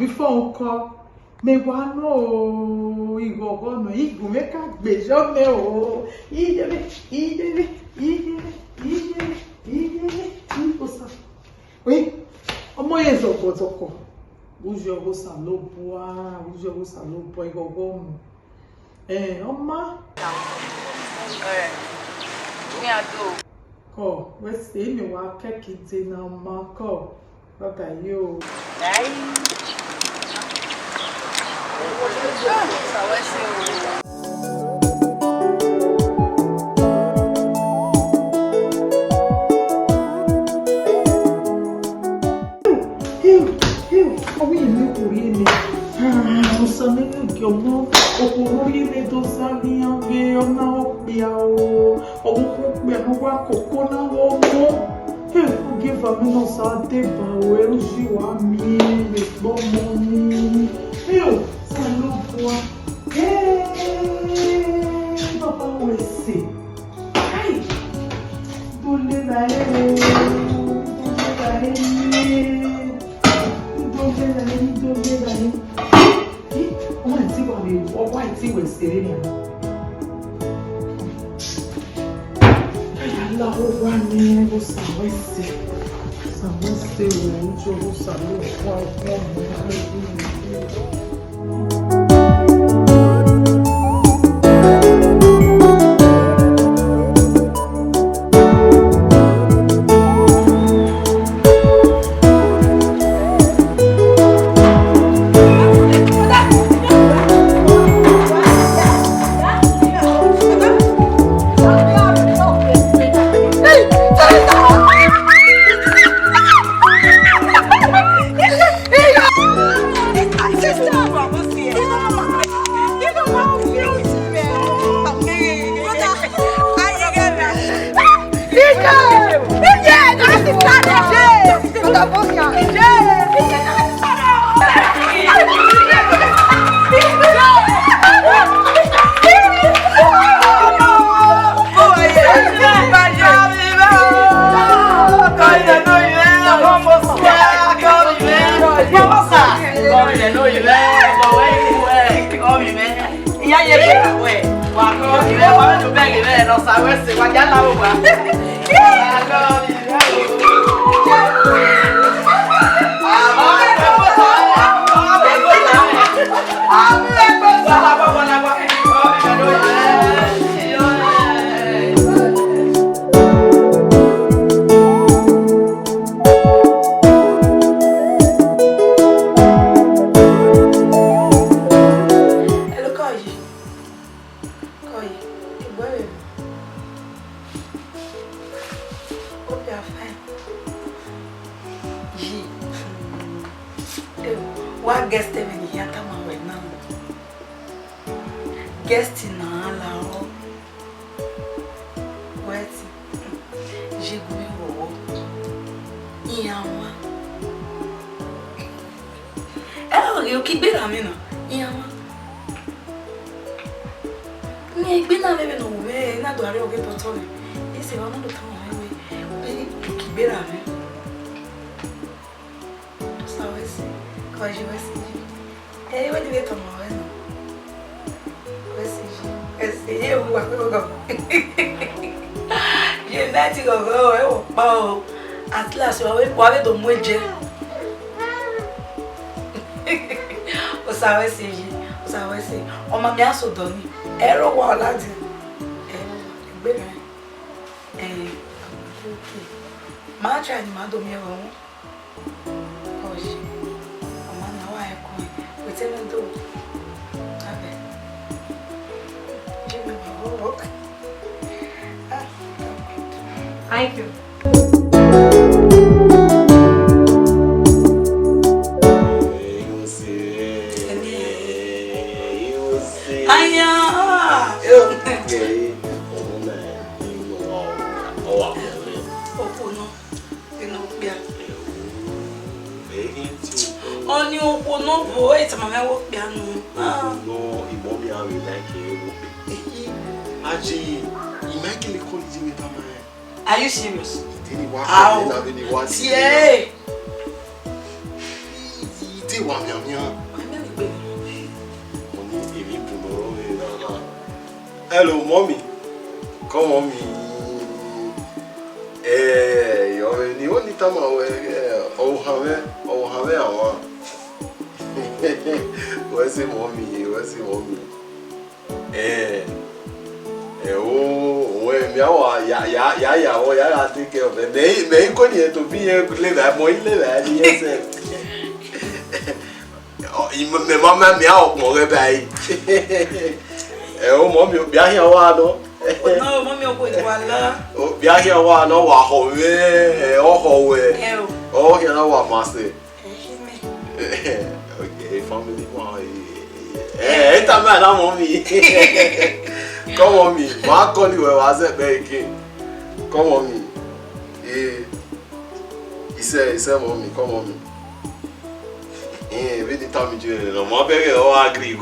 Before call me one no igogo no igumeka bejome o idele iposa oui omo yezo kotoko ujo go salopo igogo oma me ado ko we say me wa kekite na ma ko baba yo say, oh, my man so done. Error wa ladi. Gbere. Okay. Ma try ni ma do mi o. Oji. Mama na wa e ko. We tell me do. Abe. Give me my work. Thank you. Oni opo no bo e ta mama wo piano. No, imomi are like Aji, imagine the quality with her. Are you serious? Didn't work. Yeah. Did one Hello, mommy. Come on, me. You're the only time Where's the mommy? Where's the mommy? I take care of it. They couldn't to be here to live at more Mamma meow, more by. Oh, mommy, be here. No, mommy, oh, be here. No, oh, you know what, master. Okay, family. Hey, that man, I'm on me. Come on me. My call you was it baking. Come on me. He said, mommy, come on me. Really tell me, no, my baby, agree.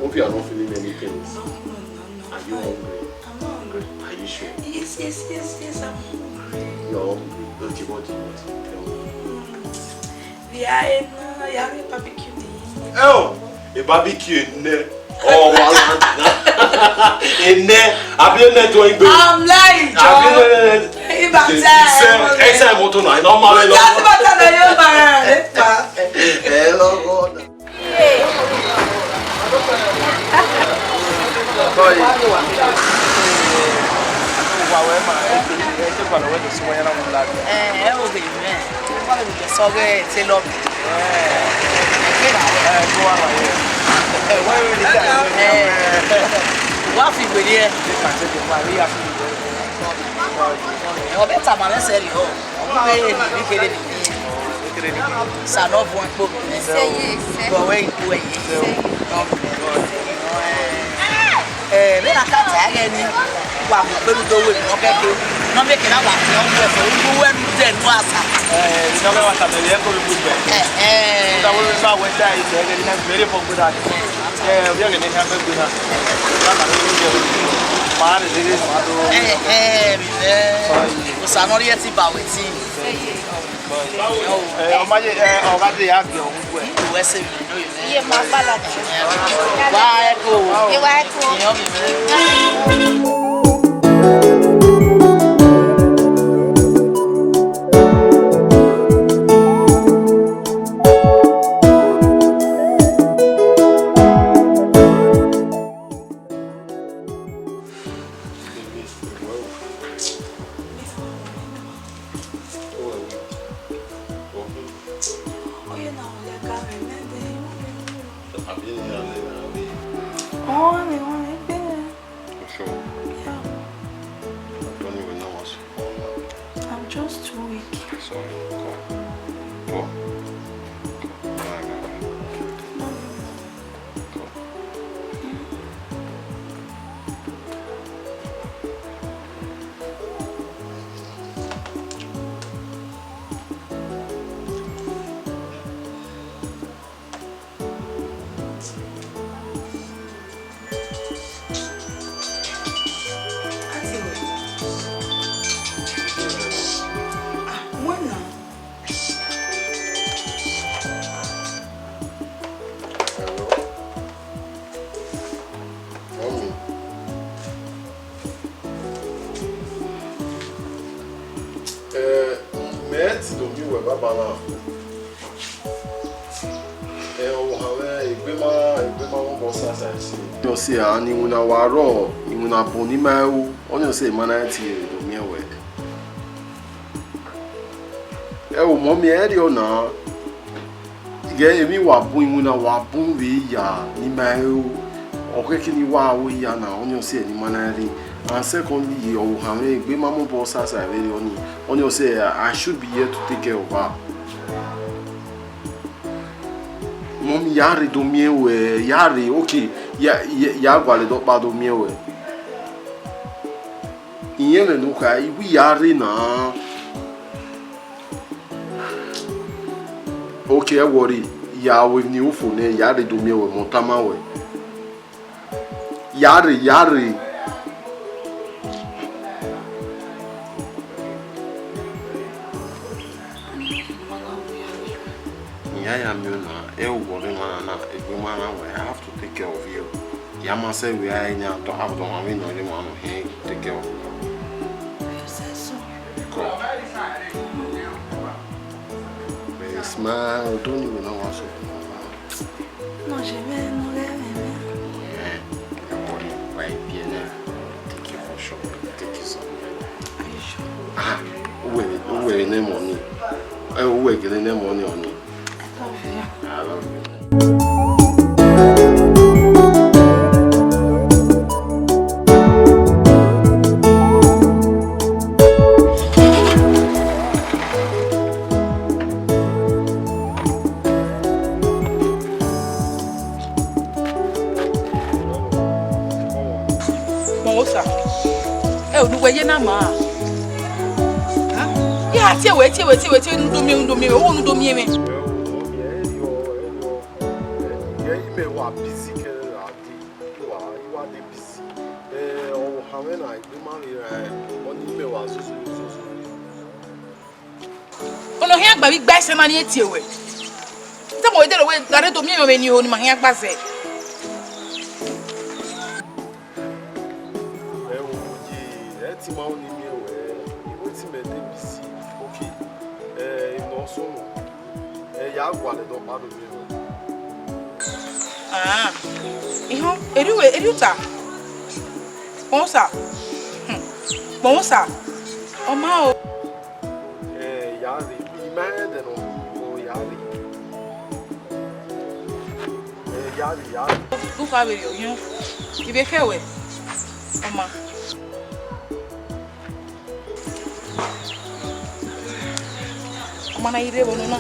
Hope you are not feeling any pains. Are you hungry? I'm not hungry. Are you sure? Yes, I'm hungry. You're hungry. Okay, what do you want? We are in a barbecue. Oh, a barbecue. Oh, in there, I've been there doing good. I'm lying, John. Exam motor now. Normal. Hello, God. we baba na. O hawe igbema won bo sasa si. Yo se ani una waro, una boni mau, onyo se mana ti do mi we. O mommy eri ona. Ge emi wa bu una wa bu we ya ni mau. Okekini wa we ya na onyo se ni mana eri. And secondly, o hawe igbema mo bo sasa very oni. Onyo say I should be here to take care of her. Mom yari do miewe yari okay ya gwale do pa do miewe iyeme no ka iwi yari na okay worry ya with new phone yari do miewe montama we yari I have to take care of you. Yama say we are in to have the one we know the one here take care of you. You said so. But smile, don't even know what's up. No, je vais, no, yeah, right here. Take you for sure. Take you somewhere. Are you sure? Ah, wait, no money. Wait, get no money on me. I love you. Mosa. Oduwe na ma. Ha? Ya tie we ndomi o ndomi me. Busy busy. Oh, how when I do marry on email was so. Ono here gba bi gba se na ni etie we. Te mo de we gare to mi me ni ho ni ma here gba se. Eti ma oni mi we ti me de busy. Okay. Imo so no. Ya gwa le do pa do mi. Ah. Iho, eriuta. Mosa. Mosa. Oma o. Yari, imagine no yari. Yari. Look how we you. You be fair we. Oma. Oma na ire bono na.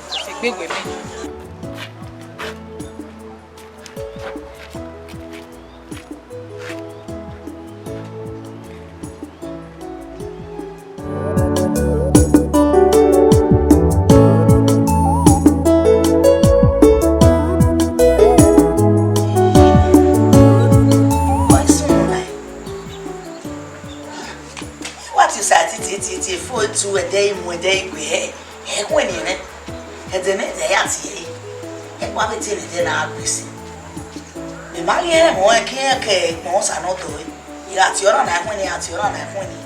Se gbegbe mi. To a day when they be when in it, and then they are see and what it's in it in our prison. The Maria more care, most are not doing. You got your own when you have your own when you.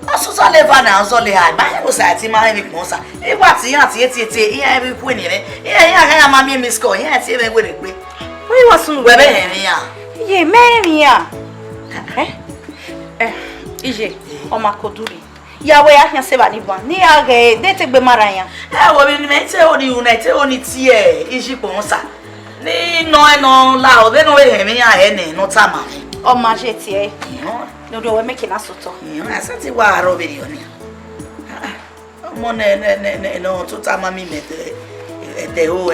Also, never now, so they had my society, my Mosa. It was the every point in it. Yeah, I am a miss go. Yes, even with it. We was soon where Ye Maria. Ije, o makoduri. Ya we ahia se ba ni ban. Ni age de te gbe mara yan. Wo bi me te oni unite oni ti e iji ponsa. Ni no la o be no we mi ya he ni no tama. O ma je ti e. No do we make na soto. Na sati wa ro be oni. Mo ne no to tama mi me te o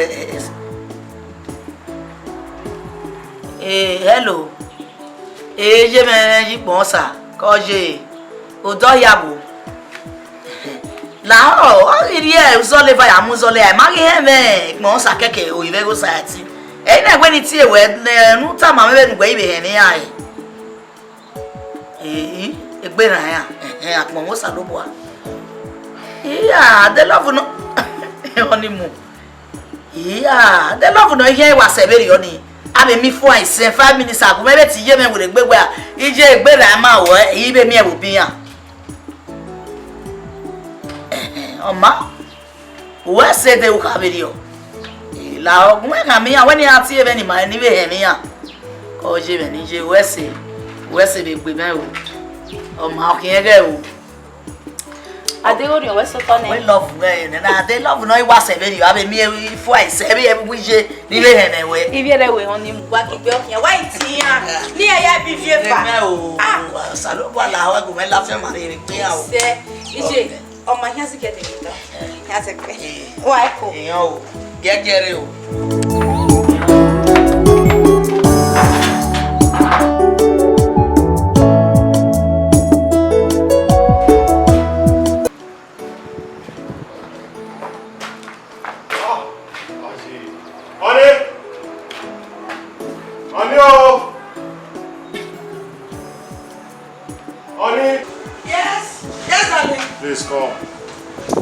hello. Je me yi ponsa. Ko je. O do yabo. La o ri e so le fa ya mu so le ai ma ge me mo sa keke o ibe go society e na gbe ni ti e we nu ta ma me be nu gbe ibe he ni ai e gbe na ya apon mo sa lo bo a iya de love no oni mu iya de love no ihe wa se be ri oni Abe mi for I say 5 minutes ago maybe ti ye me with the gbegbe a ije egbe ra ma wo yi be mi e wo biyan. Oma we say they will have video. La ogun e kan mi yan when ya ti e be ni ma ni be he mi yan. Ko je be ni je we say be gbe me o. Oma o kin e ge o. Ade ori we so to ne. We love me na they love no wa se be you have me for I say be we je ni be he we. Ibi ere we hon ni mu wa ki gbe okin wa iti yan. Ni e ya bi vie fa. Ah, salo bo la wa go me la fe ma re pe ya o. Se ije o ma yan si ke te mi to. Yan se pe. Wa e ko. Eyan o. Gegere o. Please come.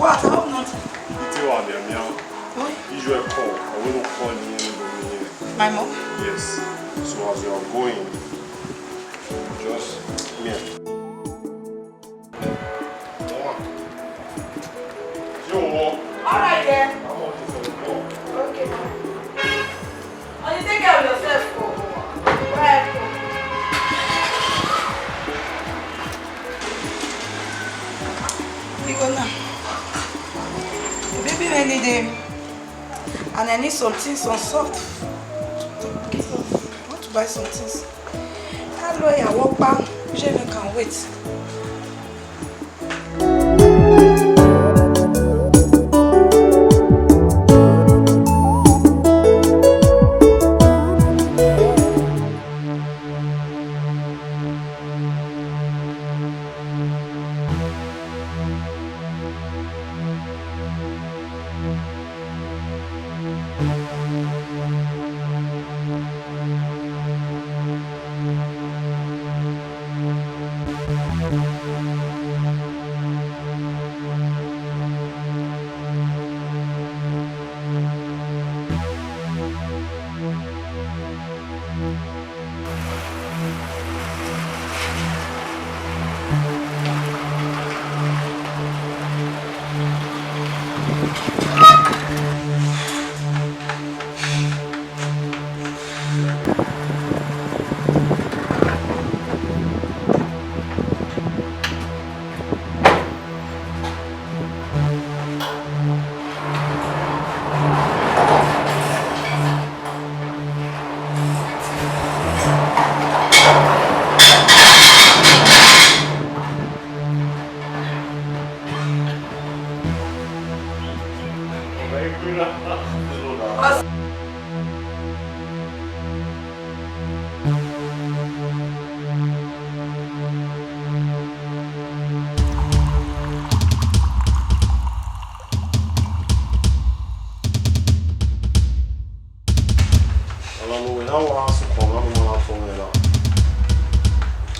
What? I hope not. You are there, meow. Usual call. I will not call you. My mom? Yes. So as you are going, just me. Alright then. Okay. Oh, you take care of yourself. Right. Baby, I need him. And I need some things on soft. Okay, so I want to buy some things. Hello, I walk back. Usually I can wait.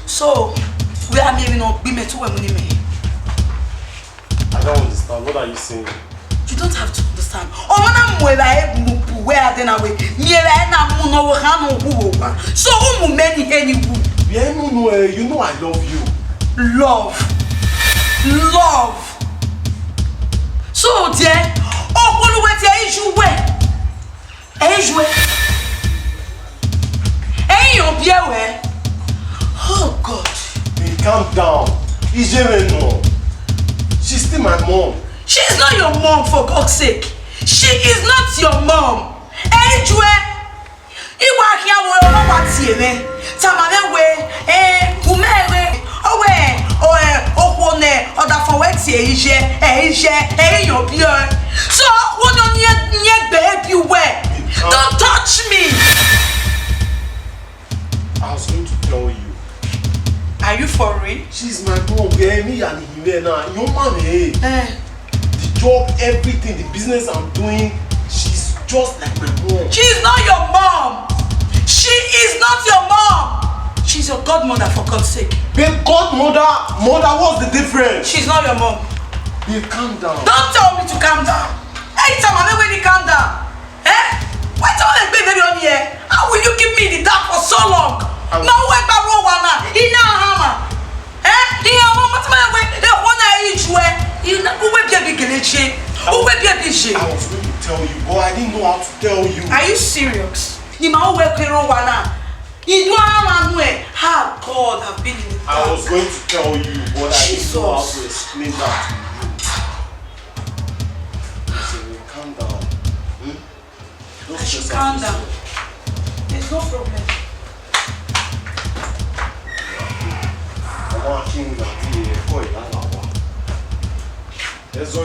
So, we are maybe not be met to a money. I don't understand. What are you saying? You don't have to understand. Oh, I'm where then I will. So, many You know I love you. Love. So, dear, oh, what you wear? Oh, God. Hey, calm down. Ehimwenma. She's still my mom. She's not your mom, for God's sake. She is not your mom. So, don't touch me. I was going to tell you. Are you for real? She's my mom. Me and Ehimwenma. Your mom, hey. The job, everything, the business I'm doing, she's just like my mom. She's not your mom. She is not your mom. She's your godmother, for God's sake. Babe, godmother, mother, what's the difference? She's not your mom. Babe, calm down. Don't tell me to calm down. Anytime I'm when you calm down. Why tell me baby on here? I How will you give me the dark for so long? No way, Barowana. Ina Hama. Eh? Ina Hama. What are you doing? You know who will be a big glitch? Who will be a big shit? I was going to tell you, but I didn't know how to tell you. Are you serious? You know where Barowana. You don't know how God have been in the dark. I was going to tell you, but I didn't know how to explain that to you. Listen, calm down. I should calm down. There's no problem. I'm watching the TV. There's no